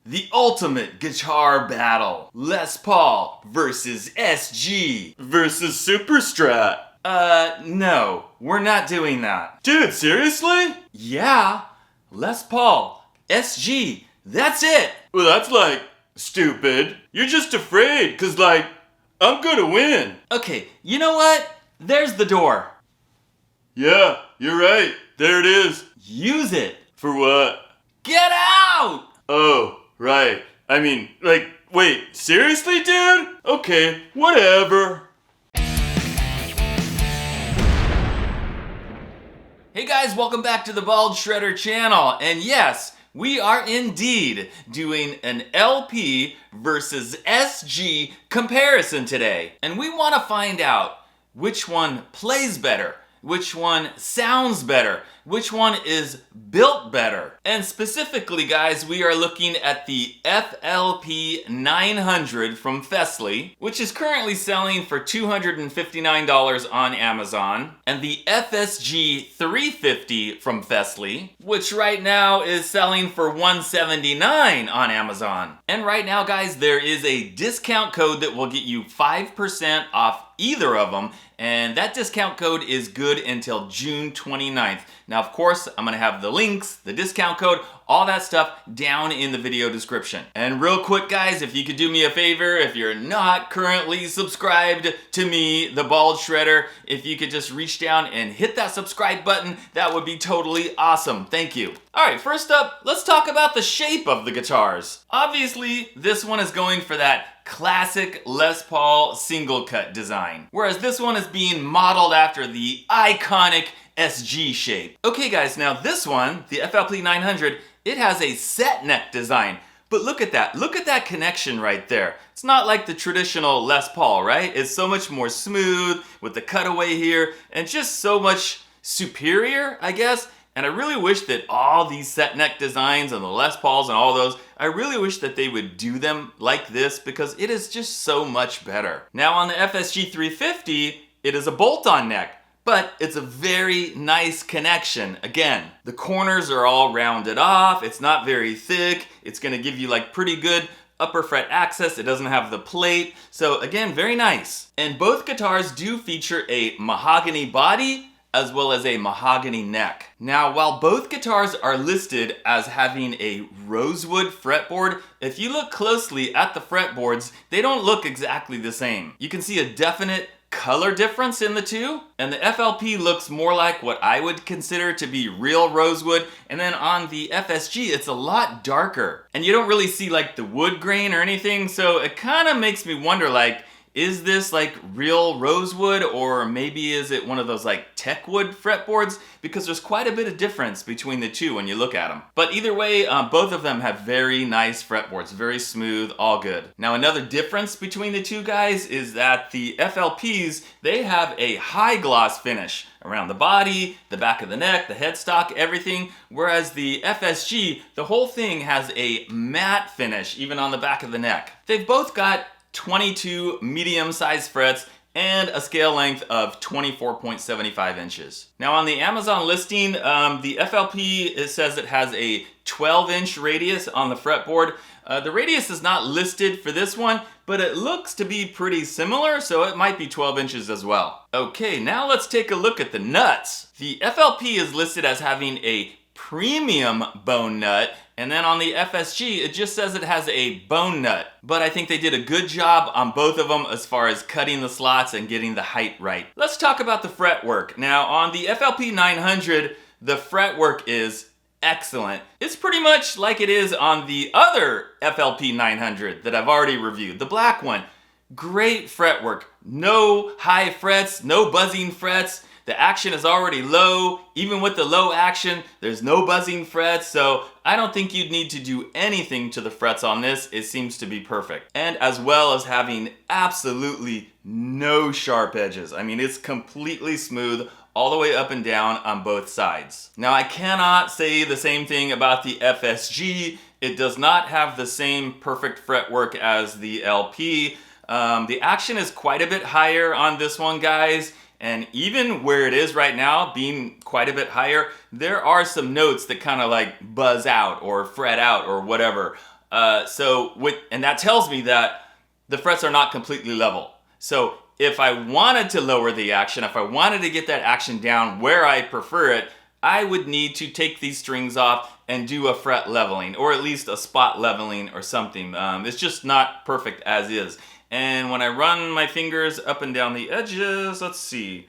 the ultimate guitar battle. Les Paul versus SG versus Super Strat. No, we're not doing that. Dude, seriously? Yeah, Les Paul, SG, that's it. Well, that's like stupid. You're just afraid, cause like, I'm gonna win. Okay, you know what? There's the door. Yeah, you're right. There it is. Use it. For what? Get out! Oh, right. I mean, like, wait, seriously, dude? Okay, whatever. Hey guys, welcome back to the Bald Shredder channel. And yes, we are indeed doing an LP versus SG comparison today. And we want to find out which one plays better, which one sounds better, which one is built better. And specifically, guys, we are looking at the FLP900 from Fesley, which is currently selling for $259 on Amazon, and the FSG350 from Fesley, which right now is selling for $179 on Amazon. And right now, guys, there is a discount code that will get you 5% off either of them, and that discount code is good until June 29th. Now, of course, I'm gonna have the links, the discount code, all that stuff down in the video description. And real quick, guys, if you could do me a favor, if you're not currently subscribed to me, the Bald Shredder, if you could just reach down and hit that subscribe button, that would be totally awesome. Thank you. All right, first up, let's talk about the shape of the guitars. Obviously, this one is going for that classic Les Paul single cut design, whereas this one is being modeled after the iconic SG shape. Okay guys, now this one, the FLP900, it has a set neck design, but look at that connection right there. It's not like the traditional Les Paul, right? It's so much more smooth with the cutaway here and just so much superior, I guess. And I really wish that all these set neck designs and the Les Pauls and all those, I really wish that they would do them like this because it is just so much better. Now on the FSG350, it is a bolt-on neck, but it's a very nice connection. Again, the corners are all rounded off, it's not very thick, it's gonna give you like pretty good upper fret access, it doesn't have the plate, so again, very nice. And both guitars do feature a mahogany body as well as a mahogany neck. Now, while both guitars are listed as having a rosewood fretboard, if you look closely at the fretboards, they don't look exactly the same. You can see a definite color difference in the two, and the FLP looks more like what I would consider to be real rosewood, and then on the FSG it's a lot darker, and you don't really see like the wood grain or anything, so it kind of makes me wonder, like, is this like real rosewood, or maybe is it one of those like tech wood fretboards? Because there's quite a bit of difference between the two when you look at them. But either way, both of them have very nice fretboards, very smooth, all good. Now another difference between the two guys is that the FLPs, they have a high gloss finish around the body, the back of the neck, the headstock, everything, whereas the FSG, the whole thing has a matte finish even on the back of the neck. They've both got 22 medium-sized frets and a scale length of 24.75 inches. Now on the Amazon listing, the FLP, it says it has a 12-inch radius on the fretboard. The radius is not listed for this one, but it looks to be pretty similar, so it might be 12 inches as well. Okay, now let's take a look at the nuts. The FLP is listed as having a premium bone nut, and then on the FSG, it just says it has a bone nut. But I think they did a good job on both of them as far as cutting the slots and getting the height right. Let's talk about the fretwork. Now on the FLP900, the fretwork is excellent. It's pretty much like it is on the other FLP900 that I've already reviewed, the black one. Great fretwork, no high frets, no buzzing frets. The action is already low. Even with the low action, there's no buzzing frets, so I don't think you'd need to do anything to the frets on this. It seems to be perfect. And as well as having absolutely no sharp edges. I mean, it's completely smooth all the way up and down on both sides. Now, I cannot say the same thing about the FSG. It does not have the same perfect fretwork as the LP. The action is quite a bit higher on this one, guys. And even where it is right now, being quite a bit higher, there are some notes that kind of like buzz out or fret out or whatever. And that tells me that the frets are not completely level. So if I wanted to lower the action, if I wanted to get that action down where I prefer it, I would need to take these strings off and do a fret leveling, or at least a spot leveling or something. It's just not perfect as is. And when I run my fingers up and down the edges, let's see,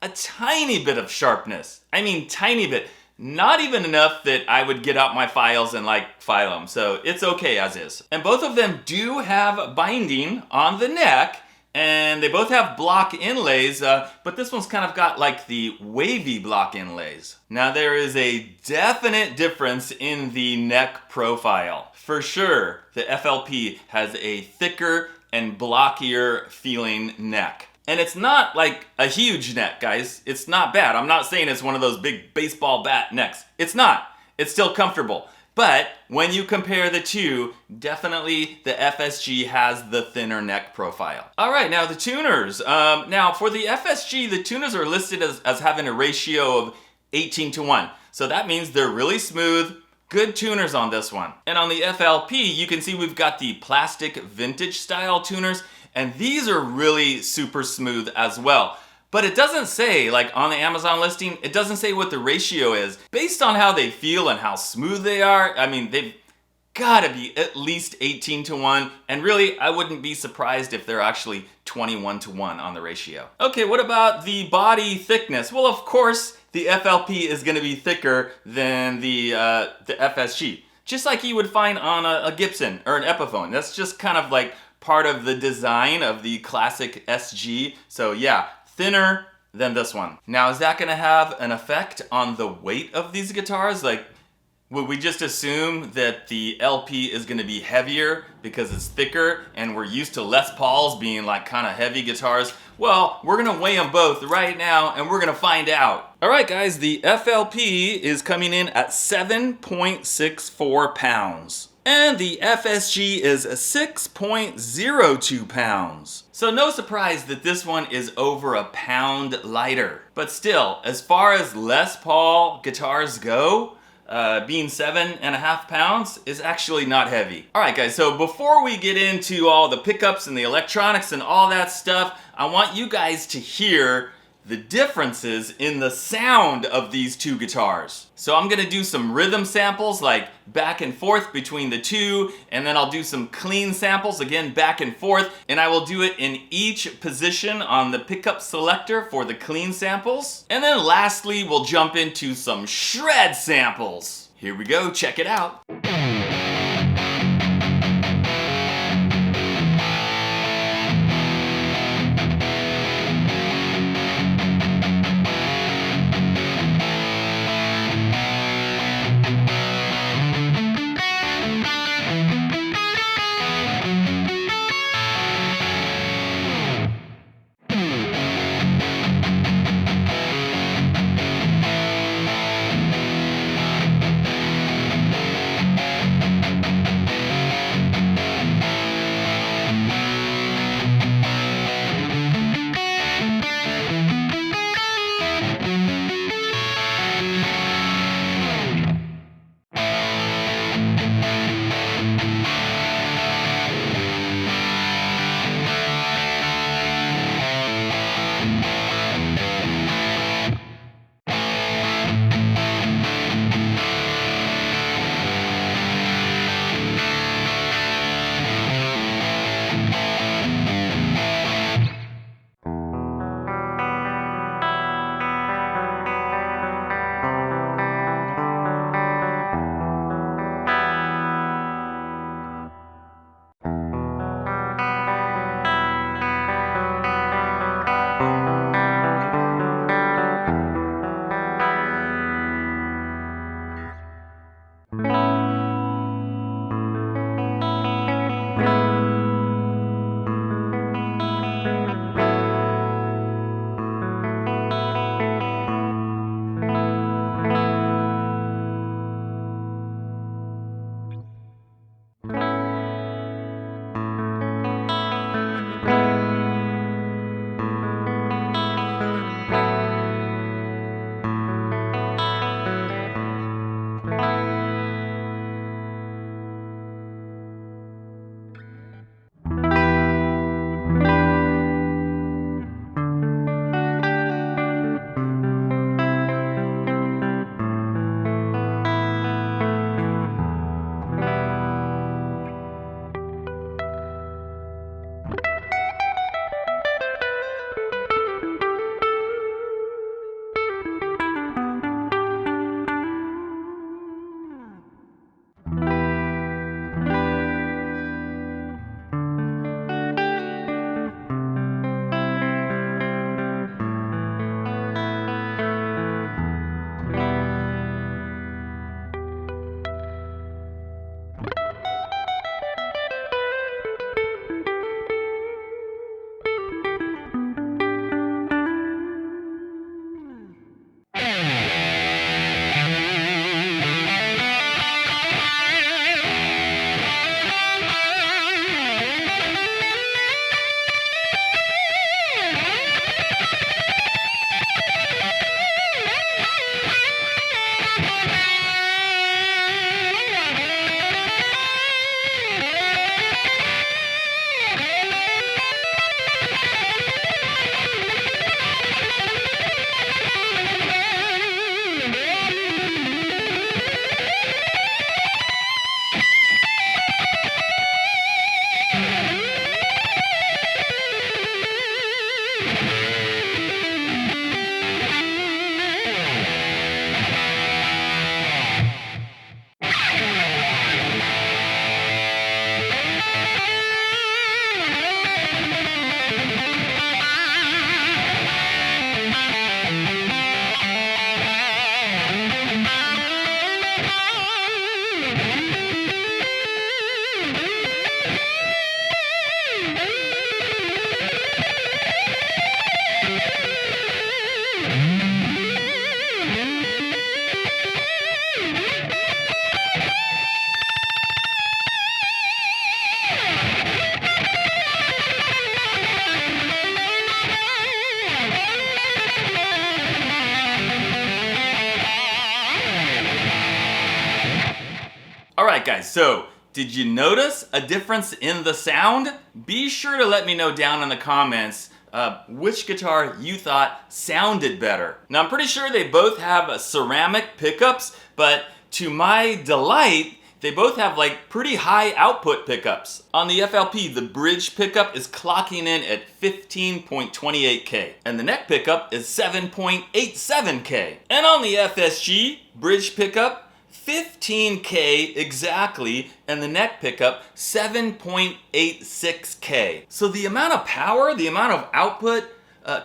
a tiny bit of sharpness. I mean, tiny bit. Not even enough that I would get out my files and file them. So it's okay as is. And both of them do have binding on the neck, and they both have block inlays, but this one's kind of got like the wavy block inlays. Now there is a definite difference in the neck profile. For sure, the FLP has a thicker and blockier feeling neck. And it's not like a huge neck, guys. It's not bad. I'm not saying it's one of those big baseball bat necks. It's not. It's still comfortable. But when you compare the two, definitely the FSG has the thinner neck profile. All right, now the tuners. Now for the FSG, the tuners are listed as having a ratio of 18:1. So that means they're really smooth, good tuners on this one. And on the FLP, you can see we've got the plastic vintage style tuners, and these are really super smooth as well. But it doesn't say, like on the Amazon listing, it doesn't say what the ratio is. Based on how they feel and how smooth they are, I mean, they've gotta be at least 18:1. And really, I wouldn't be surprised if they're actually 21:1 on the ratio. Okay, what about the body thickness? Well, of course, the FLP is gonna be thicker than the FSG. Just like you would find on a Gibson or an Epiphone. That's just kind of like part of the design of the classic SG. So yeah, thinner than this one. Now, is that gonna have an effect on the weight of these guitars? Like, would we just assume that the LP is gonna be heavier because it's thicker and we're used to Les Pauls being like kind of heavy guitars? Well, we're gonna weigh them both right now and we're gonna find out. All right, guys, the FLP is coming in at 7.64 pounds. And the FSG is 6.02 pounds. So no surprise that this one is over a pound lighter. But still, as far as Les Paul guitars go, being 7.5 pounds is actually not heavy. All right, guys, so before we get into all the pickups and the electronics and all that stuff, I want you guys to hear the differences in the sound of these two guitars. So I'm gonna do some rhythm samples, like back and forth between the two, and then I'll do some clean samples, again back and forth, and I will do it in each position on the pickup selector for the clean samples. And then lastly, we'll jump into some shred samples. Here we go, check it out. so did you notice a difference in the sound? Be sure to let me know down in the comments which guitar you thought sounded better. Now I'm pretty sure they both have ceramic pickups, but to my delight, they both have like pretty high output pickups. On the FLP, the bridge pickup is clocking in at 15.28K, and the neck pickup is 7.87K. And on the FSG bridge pickup, 15K exactly, and the neck pickup 7.86K. So the amount of power, the amount of output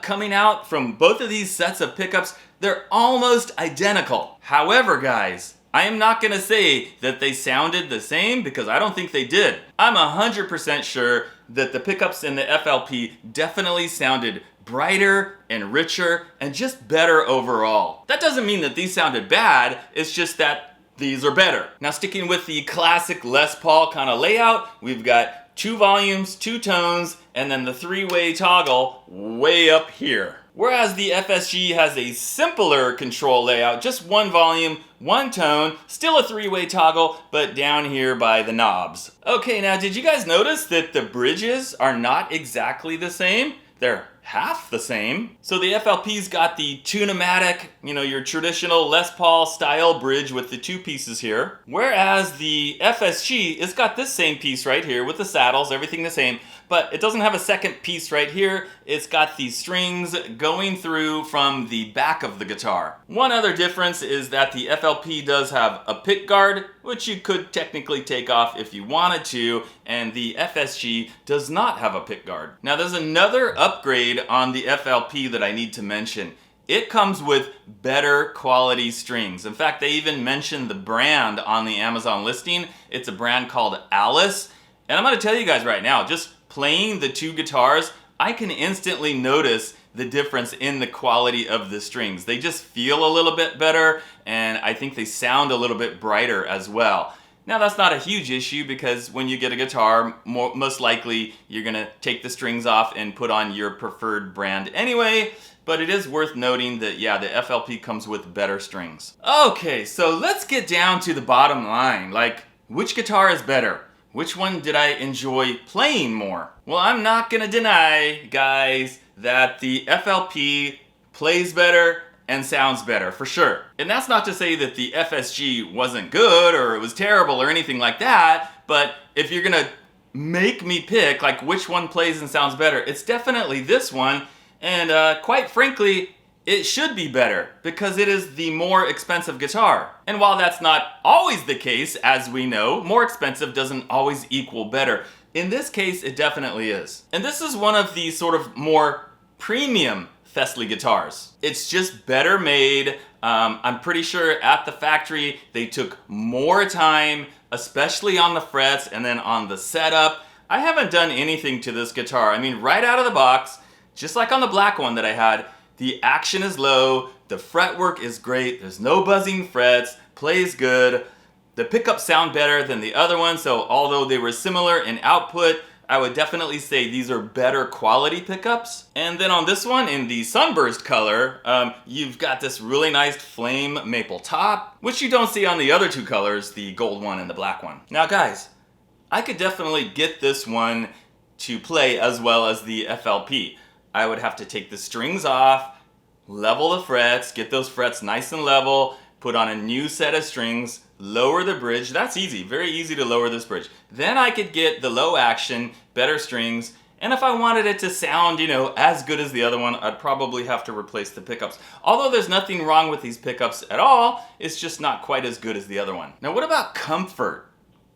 coming out from both of these sets of pickups, they're almost identical. However, guys, I am not gonna say that they sounded the same because I don't think they did. I'm 100% sure that the pickups in the FLP definitely sounded brighter and richer and just better overall. That doesn't mean that these sounded bad, it's just that these are better. Now sticking with the classic Les Paul kind of layout, we've got 2 volumes, 2 tones, and then the 3-way toggle way up here. Whereas the FSG has a simpler control layout, just 1 volume, 1 tone, still a 3-way toggle, but down here by the knobs. Okay, now did you guys notice that the bridges are not exactly the same? They're half the same. So the FLP's got the Tune-o-matic, your traditional Les Paul style bridge with the 2 pieces here. Whereas the FSG has got this same piece right here with the saddles, everything the same, but it doesn't have a second piece right here. It's got these strings going through from the back of the guitar. One other difference is that the FLP does have a pick guard, which you could technically take off if you wanted to, and the FSG does not have a pick guard. Now there's another upgrade on the FLP that I need to mention. It comes with better quality strings. In fact, they even mentioned the brand on the Amazon listing. It's a brand called Alice. And I'm gonna tell you guys right now, just playing the 2 guitars, I can instantly notice the difference in the quality of the strings. They just feel a little bit better, and I think they sound a little bit brighter as well. Now that's not a huge issue because when you get a guitar, most likely you're gonna take the strings off and put on your preferred brand anyway, but it is worth noting that yeah, the FLP comes with better strings. Okay, so let's get down to the bottom line. Like, which guitar is better? Which one did I enjoy playing more? Well, I'm not gonna deny, guys, that the FLP plays better and sounds better, for sure. And that's not to say that the FSG wasn't good or it was terrible or anything like that, but if you're gonna make me pick like which one plays and sounds better, it's definitely this one, and quite frankly, it should be better because it is the more expensive guitar. And while that's not always the case, as we know, more expensive doesn't always equal better. In this case, it definitely is. And this is one of the sort of more premium Fesley guitars. It's just better made. I'm pretty sure at the factory they took more time, especially on the frets and then on the setup. I haven't done anything to this guitar. I mean, right out of the box, just like on the black one that I had, the action is low, the fretwork is great, there's no buzzing frets, plays good. The pickups sound better than the other one, so although they were similar in output, I would definitely say these are better quality pickups. And then on this one, in the Sunburst color, you've got this really nice flame maple top, which you don't see on the other 2 colors, the gold one and the black one. Now guys, I could definitely get this one to play as well as the FLP. I would have to take the strings off, level the frets, get those frets nice and level, put on a new set of strings, lower the bridge. That's easy, very easy to lower this bridge. Then I could get the low action, better strings, and if I wanted it to sound, as good as the other one, I'd probably have to replace the pickups. Although there's nothing wrong with these pickups at all, it's just not quite as good as the other one. Now what about comfort?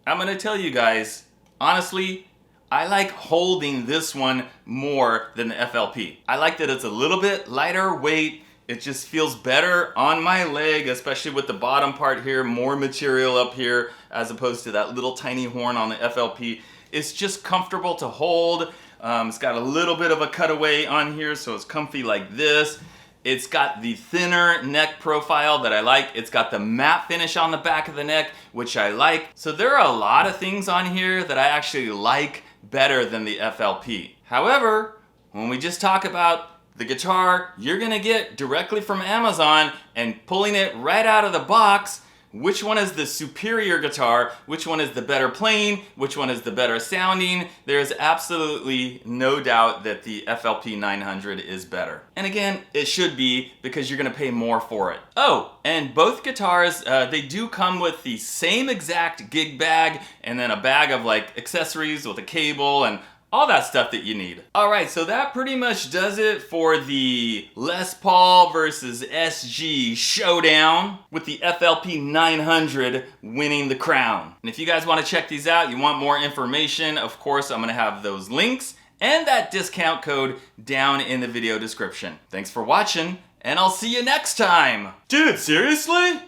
I'm gonna tell you guys, honestly, I like holding this one more than the FLP. I like that it's a little bit lighter weight. It just feels better on my leg, especially with the bottom part here, more material up here, as opposed to that little tiny horn on the FLP. It's just comfortable to hold. It's got a little bit of a cutaway on here, so it's comfy like this. It's got the thinner neck profile that I like. It's got the matte finish on the back of the neck, which I like. So there are a lot of things on here that I actually like better than the FLP. However, when we just talk about the guitar you're gonna get directly from Amazon and pulling it right out of the box, which one is the superior guitar, which one is the better playing, which one is the better sounding, there's absolutely no doubt that the FLP900 is better. And again, it should be, because you're gonna pay more for it. Oh, and both guitars, they do come with the same exact gig bag, and then a bag of like accessories with a cable and all that stuff that you need. All right, so that pretty much does it for the Les Paul versus SG showdown, with the FLP900 winning the crown. And if you guys want to check these out, you want more information, of course, I'm gonna have those links and that discount code down in the video description. Thanks for watching, and I'll see you next time. Dude, seriously?